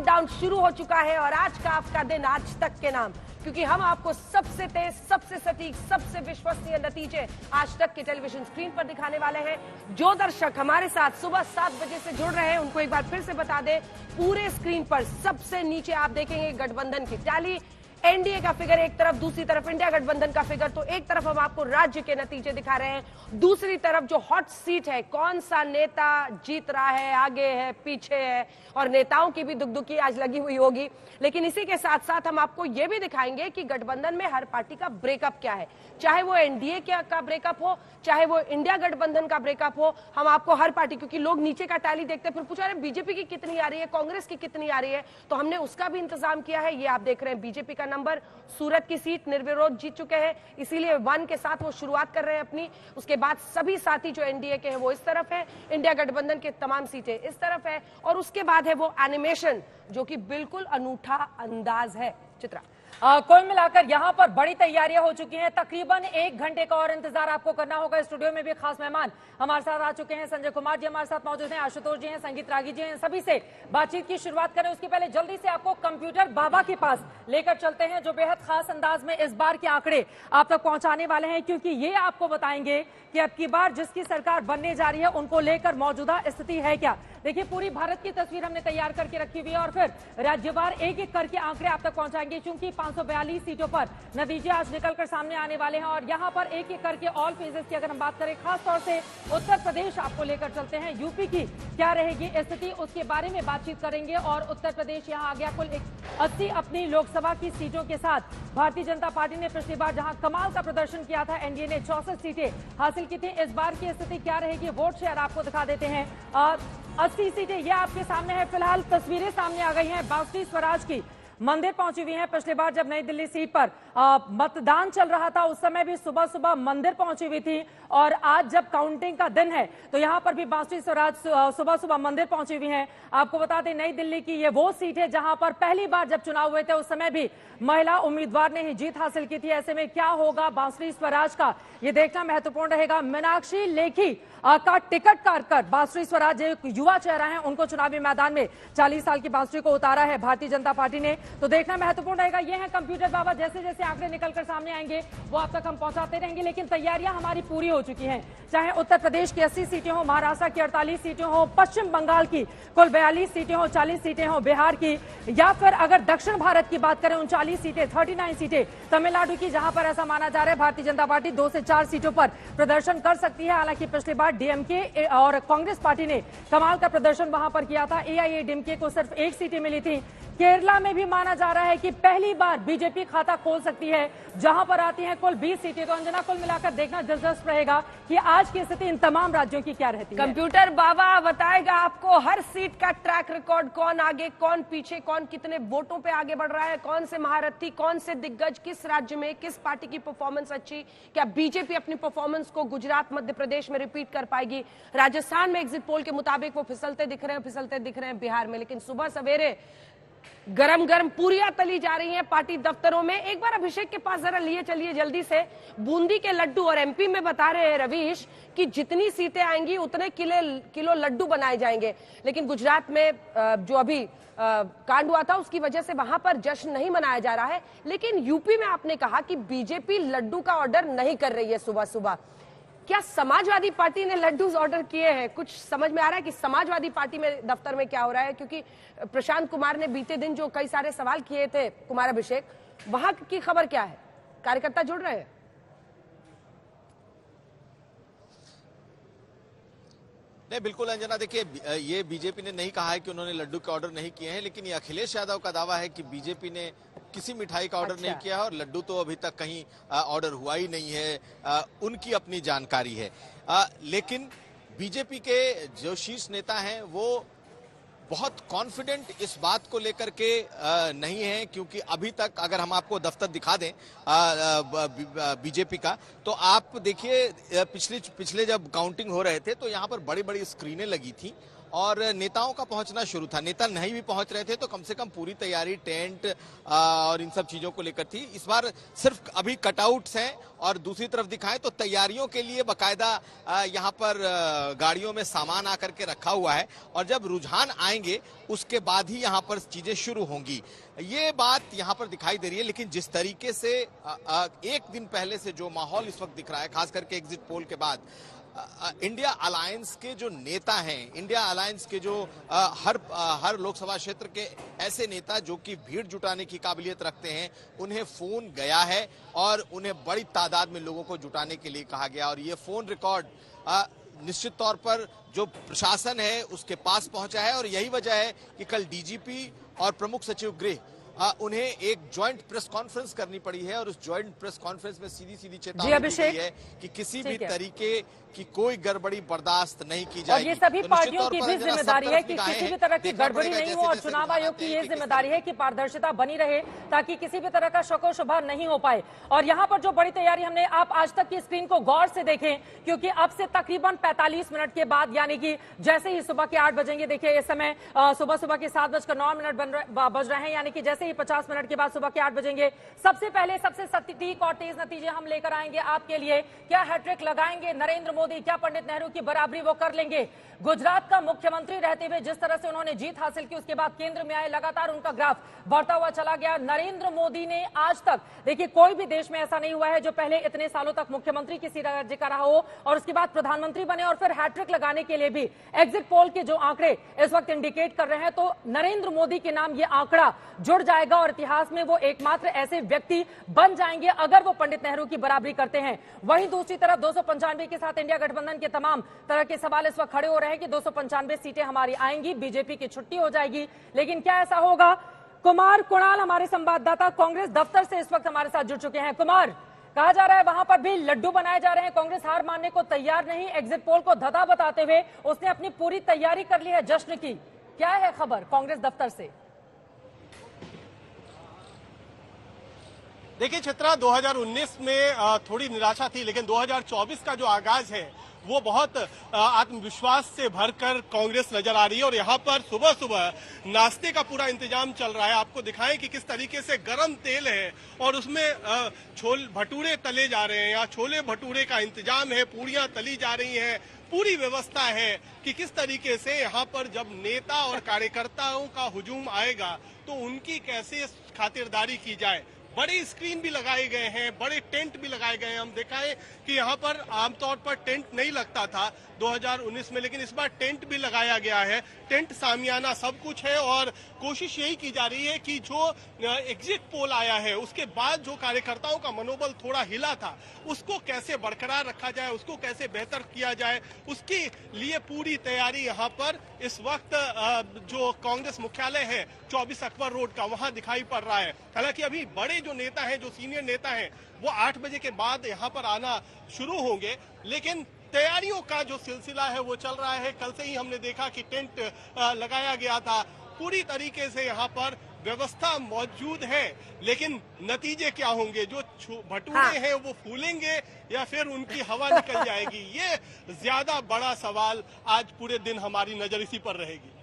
Countdown शुरू हो चुका है और आज का आपका दिन आज तक के नाम, क्योंकि हम आपको सबसे तेज, सबसे सटीक, सबसे विश्वसनीय नतीजे आज तक के टेलीविजन स्क्रीन पर दिखाने वाले हैं। जो दर्शक हमारे साथ सुबह 7 बजे से जुड़ रहे हैं उनको एक बार फिर से बता दें, पूरे स्क्रीन पर सबसे नीचे आप देखेंगे गठबंधन की टैली, एनडीए का फिगर एक तरफ, दूसरी तरफ इंडिया गठबंधन का फिगर। तो एक तरफ हम आपको राज्य के नतीजे दिखा रहे हैं, दूसरी तरफ जो हॉट सीट है, कौन सा नेता जीत रहा है, आगे है, पीछे है, और नेताओं की भी दुखदुखी आज लगी हुई होगी। लेकिन इसी के साथ साथ हम आपको यह भी दिखाएंगे कि गठबंधन में हर पार्टी का ब्रेकअप क्या है, चाहे वो एनडीए का ब्रेकअप हो, चाहे वो इंडिया गठबंधन का ब्रेकअप हो। हम आपको हर पार्टी, क्योंकि लोग नीचे का टैली देखते हैं फिर पूछा रहे बीजेपी की कितनी आ रही है, कांग्रेस की कितनी आ रही है, तो हमने उसका भी इंतजाम किया है। ये आप देख रहे हैं बीजेपी का नंबर, सूरत की सीट निर्विरोध जीत चुके हैं, इसीलिए 1 के साथ वो शुरुआत कर रहे हैं अपनी। उसके बाद सभी साथी जो एनडीए के हैं वो इस तरफ है, इंडिया गठबंधन के तमाम सीटें इस तरफ है, और उसके बाद है वो एनिमेशन जो कि बिल्कुल अनूठा अंदाज है। चित्रा, कुल मिलाकर यहाँ पर बड़ी तैयारियां हो चुकी हैं। तकरीबन 1 घंटे का और इंतजार आपको करना होगा। स्टूडियो में भी खास मेहमान हमारे साथ आ चुके हैं। संजय कुमार जी हमारे साथ मौजूद हैं, आशुतोष जी हैं, संगीत रागी जी हैं। सभी से बातचीत की शुरुआत करें उसके पहले जल्दी से आपको कंप्यूटर बाबा के पास लेकर चलते हैं, जो बेहद खास अंदाज में इस बार के आंकड़े आप तक पहुंचाने वाले हैं, क्योंकि ये आपको बताएंगे कि अब की बार जिसकी सरकार बनने जा रही है उनको लेकर मौजूदा स्थिति है क्या। देखिए, पूरी भारत की तस्वीर हमने तैयार करके रखी हुई है और फिर राज्यवार एक एक करके आंकड़े आप तक पहुंचाएंगे, क्योंकि 542 सीटों पर नतीजे आज निकलकर सामने आने वाले हैं। और यहां पर एक एक करके ऑल फेजेस की अगर हम बात करें, खास तौर से उत्तर प्रदेश आपको लेकर चलते हैं। यूपी की क्या रहेगी स्थिति, उसके बारे में बातचीत करेंगे। और उत्तर प्रदेश यहां आ गया कुल 80 अपनी लोकसभा की सीटों के साथ। भारतीय जनता पार्टी ने पिछली बार जहां कमाल का प्रदर्शन किया था, एनडीए ने 64 सीटें हासिल की थी। इस बार की स्थिति क्या रहेगी, वोट शेयर आपको दिखा देते हैं। 80 सीटें ये आपके सामने है। फिलहाल तस्वीरें सामने आ गई हैं बांसुरी स्वराज की, मंदिर पहुंची हुई हैं। पिछली बार जब नई दिल्ली सीट पर मतदान चल रहा था उस समय भी सुबह सुबह मंदिर पहुंची हुई थी, और आज जब काउंटिंग का दिन है तो यहां पर भी बांसुरी स्वराज सुबह सुबह मंदिर पहुंची हुई हैं। आपको बता दें, नई दिल्ली की ये वो सीट है जहां पर पहली बार जब चुनाव हुए थे उस समय भी महिला उम्मीदवार ने ही जीत हासिल की थी। ऐसे में क्या होगा बांसुरी स्वराज का, ये देखना महत्वपूर्ण रहेगा। मीनाक्षी लेखी का टिकट काटकर बांसुरी स्वराज एक युवा चेहरा है, उनको चुनावी मैदान में 40 साल की बांसुरी को उतारा है भारतीय जनता पार्टी ने, तो देखना महत्वपूर्ण रहेगा। ये है कंप्यूटर बाबा, जैसे जैसे आंकड़े निकलकर सामने आएंगे वो आप तक हम पहुंचाते रहेंगे। लेकिन तैयारियां हमारी पूरी हो चुकी हैं, चाहे उत्तर प्रदेश की 80 सीटें हो, महाराष्ट्र की 48 सीटें हो, पश्चिम बंगाल की कुल 42 सीटें हो, 40 सीटें हो बिहार की, या फिर अगर दक्षिण भारत की बात करें 39 सीटें, 39 सीटें तमिलनाडु की, जहां पर ऐसा माना जा रहा है भारतीय जनता पार्टी 2 से 4 सीटों पर प्रदर्शन कर सकती है। हालांकि पिछली बार डीएमके और कांग्रेस पार्टी ने कमाल का प्रदर्शन वहां पर किया था, एआईएडीएमके को सिर्फ 1 सीटें मिली थी। केरला में भी माना जा रहा है कि पहली बार बीजेपी खाता खोल सकती है, जहां पर आती हैं कुल 20 सीटें। तो अंजना, कुल मिलाकर देखना दिलचस्प रहेगा कि आज की स्थिति इन तमाम राज्यों की क्या रहती है। कंप्यूटर बाबा बताएगा आपको हर सीट का ट्रैक रिकॉर्ड, कौन आगे, कौन पीछे, कौन कितने वोटों पे आगे बढ़ रहा है, कौन से महारथी, कौन से दिग्गज, किस राज्य में किस पार्टी की परफॉर्मेंस अच्छी, क्या बीजेपी अपनी परफॉर्मेंस को गुजरात, मध्य प्रदेश में रिपीट कर पाएगी। राजस्थान में एग्जिट पोल के मुताबिक वो फिसलते दिख रहे हैं बिहार में। लेकिन सुबह सवेरे गरम गरम पूरियां तली जा रही हैं पार्टी दफ्तरों में। एक बार अभिषेक के पास जरा लिए चलिए जल्दी से। बूंदी के लड्डू, और एमपी में बता रहे हैं रवीश कि जितनी सीटें आएंगी उतने किलो लड्डू बनाए जाएंगे। लेकिन गुजरात में जो अभी कांड हुआ था उसकी वजह से वहां पर जश्न नहीं मनाया जा रहा है। लेकिन यूपी में आपने कहा कि बीजेपी लड्डू का ऑर्डर नहीं कर रही है सुबह सुबह। क्या समाजवादी पार्टी ने लड्डूज ऑर्डर किए हैं? कुछ समझ में आ रहा है कि समाजवादी पार्टी में दफ्तर में क्या हो रहा है? क्योंकि प्रशांत कुमार ने बीते दिन जो कई सारे सवाल किए थे कुमार अभिषेक, वहां की खबर क्या है? कार्यकर्ता जुड़ रहे हैं? नहीं, बिल्कुल अंजना, देखिए ये बीजेपी ने नहीं कहा है कि उन्होंने लड्डू के ऑर्डर नहीं किए हैं, लेकिन ये अखिलेश यादव का दावा है कि बीजेपी ने किसी मिठाई का ऑर्डर नहीं किया है और लड्डू तो अभी तक कहीं ऑर्डर हुआ ही नहीं है, उनकी अपनी जानकारी है। लेकिन बीजेपी के जो शीर्ष नेता हैं वो बहुत कॉन्फिडेंट इस बात को लेकर के नहीं है, क्योंकि अभी तक अगर हम आपको दफ्तर दिखा दें बीजेपी का, तो आप देखिए पिछले जब काउंटिंग हो रहे थे तो यहाँ पर बड़ी बड़ी स्क्रीनें लगी थी और नेताओं का पहुंचना शुरू था। नेता नहीं भी पहुंच रहे थे तो कम से कम पूरी तैयारी टेंट और इन सब चीजों को लेकर थी। इस बार सिर्फ अभी कटआउट्स हैं और दूसरी तरफ दिखाएं तो तैयारियों के लिए बकायदा यहाँ पर गाड़ियों में सामान आकर के रखा हुआ है और जब रुझान आएंगे उसके बाद ही यहाँ पर चीजें शुरू होंगी। ये बात यहाँ पर दिखाई दे रही है। लेकिन जिस तरीके से एक दिन पहले से जो माहौल इस वक्त दिख रहा है, खास करके एग्जिट पोल के बाद, इंडिया अलायंस के जो नेता हैं, इंडिया अलायंस के जो हर लोकसभा क्षेत्र के ऐसे नेता जो कि भीड़ जुटाने की काबिलियत रखते हैं, उन्हें फोन गया है और उन्हें बड़ी तादाद में लोगों को जुटाने के लिए कहा गया। और ये फोन रिकॉर्ड निश्चित तौर पर जो प्रशासन है उसके पास पहुंचा है और यही वजह है कि कल डीजीपी और प्रमुख सचिव गृह उन्हें एक ज्वाइंट प्रेस कॉन्फ्रेंस करनी पड़ी है और उस ज्वाइंट प्रेस कॉन्फ्रेंस में सीधी चेतावनी दी गई है कि किसी भी तरीके की कोई गड़बड़ी बर्दाश्त नहीं की जाएगी। और ये सभी पार्टियों की भी जिम्मेदारी है कि किसी भी तरह की गड़बड़ी नहीं हो और चुनाव आयोग की ये जिम्मेदारी है कि पारदर्शिता बनी रहे ताकि किसी भी तरह का शको शुबा नहीं हो पाए। और यहाँ पर जो बड़ी तैयारी हमने, आप आज तक की स्क्रीन को गौर से देखें क्योंकि अब से तकरीबन 45 मिनट के बाद, यानी कि जैसे ही सुबह के 8 बजेंगे, देखिए इस समय सुबह के 7:09 बज रहे हैं, यानी कि जैसे ही 50 मिनट के बाद सुबह के 8 बजेंगे, सबसे पहले सबसे सटीक और तेज नतीजे हम लेकर आएंगे आपके लिए। क्या हैट्रिक लगाएंगे नरेंद्र मोदी, क्या पंडित नेहरू की बराबरी वो कर लेंगे? गुजरात का मुख्यमंत्री रहते हुए जिस तरह से उन्होंने जीत हासिल की, उसके बाद केंद्र में आए, लगातार उनका ग्राफ बढ़ता हुआ चला गया। नरेंद्र मोदी ने आज तक, देखिए कोई भी देश में ऐसा नहीं हुआ है जो पहले इतने सालों तक मुख्यमंत्री किसी राज्य का रहा हो और उसके बाद प्रधानमंत्री बने और फिर हैट्रिक लगाने के लिए भी एग्जिट पोल के जो आंकड़े इस वक्त इंडिकेट कर रहे हैं, तो नरेंद्र मोदी के नाम ये आंकड़ा जुड़ जाएगा और इतिहास में वो एकमात्र ऐसे व्यक्ति बन जाएंगे अगर वो पंडित नेहरू की बराबरी करते हैं। वहीं दूसरी तरफ 295 के साथ इंडिया गठबंधन के तमाम तरह के सवाल इस वक्त खड़े हो रहे हैं कि 295 सीटें हमारी आएंगी, बीजेपी की छुट्टी हो जाएगी। लेकिन क्या ऐसा होगा? कुमार कुणाल हमारे संवाददाता कांग्रेस दफ्तर से इस वक्त हमारे साथ जुड़ चुके हैं। कुमार, कहा जा रहा है वहां पर भी लड्डू बनाए जा रहे हैं, कांग्रेस हार मानने को तैयार नहीं, एग्जिट पोल को धता बताते हुए उसने अपनी पूरी तैयारी कर ली है जश्न की। क्या है खबर कांग्रेस दफ्तर से? देखिए चित्रा, 2019 में थोड़ी निराशा थी, लेकिन 2024 का जो आगाज है वो बहुत आत्मविश्वास से भरकर कांग्रेस नजर आ रही है। और यहाँ पर सुबह सुबह नाश्ते का पूरा इंतजाम चल रहा है। आपको दिखाएं कि किस तरीके से गरम तेल है और उसमें छोले भटूरे तले जा रहे हैं, या छोले भटूरे का इंतजाम है, पूड़ियां तली जा रही हैं, पूरी व्यवस्था है कि किस तरीके से यहाँ पर जब नेता और कार्यकर्ताओं का हुजूम आएगा तो उनकी कैसे खातिरदारी की जाए। बड़े स्क्रीन भी लगाए गए हैं, बड़े टेंट भी लगाए गए हैं। हम दिखाएं कि यहाँ पर आमतौर पर टेंट नहीं लगता था 2019 में, लेकिन इस बार टेंट भी लगाया गया है। टेंट, सामियाना सब कुछ है और कोशिश यही की जा रही है कि जो एग्जिट पोल आया है उसके बाद जो कार्यकर्ताओं का मनोबल थोड़ा हिला था उसको कैसे बरकरार रखा जाए, उसको कैसे बेहतर किया जाए, उसके लिए पूरी तैयारी यहाँ पर इस वक्त जो कांग्रेस मुख्यालय है 24 अकबर रोड का, वहां दिखाई पड़ रहा है। हालांकि अभी बड़े जो नेता हैं, जो सीनियर नेता हैं, वो 8 बजे के बाद यहाँ पर आना शुरू होंगे, लेकिन तैयारियों का जो सिलसिला है वो चल रहा है। कल से ही हमने देखा कि टेंट लगाया गया था, पूरी तरीके से यहाँ पर व्यवस्था मौजूद है। लेकिन नतीजे क्या होंगे? जो भटूरे हैं वो फूलेंगे या फिर उनकी हवा निकल जाएगी? ये ज्यादा बड़ा सवाल, आज पूरे दिन हमारी नजर इसी पर रहेगी।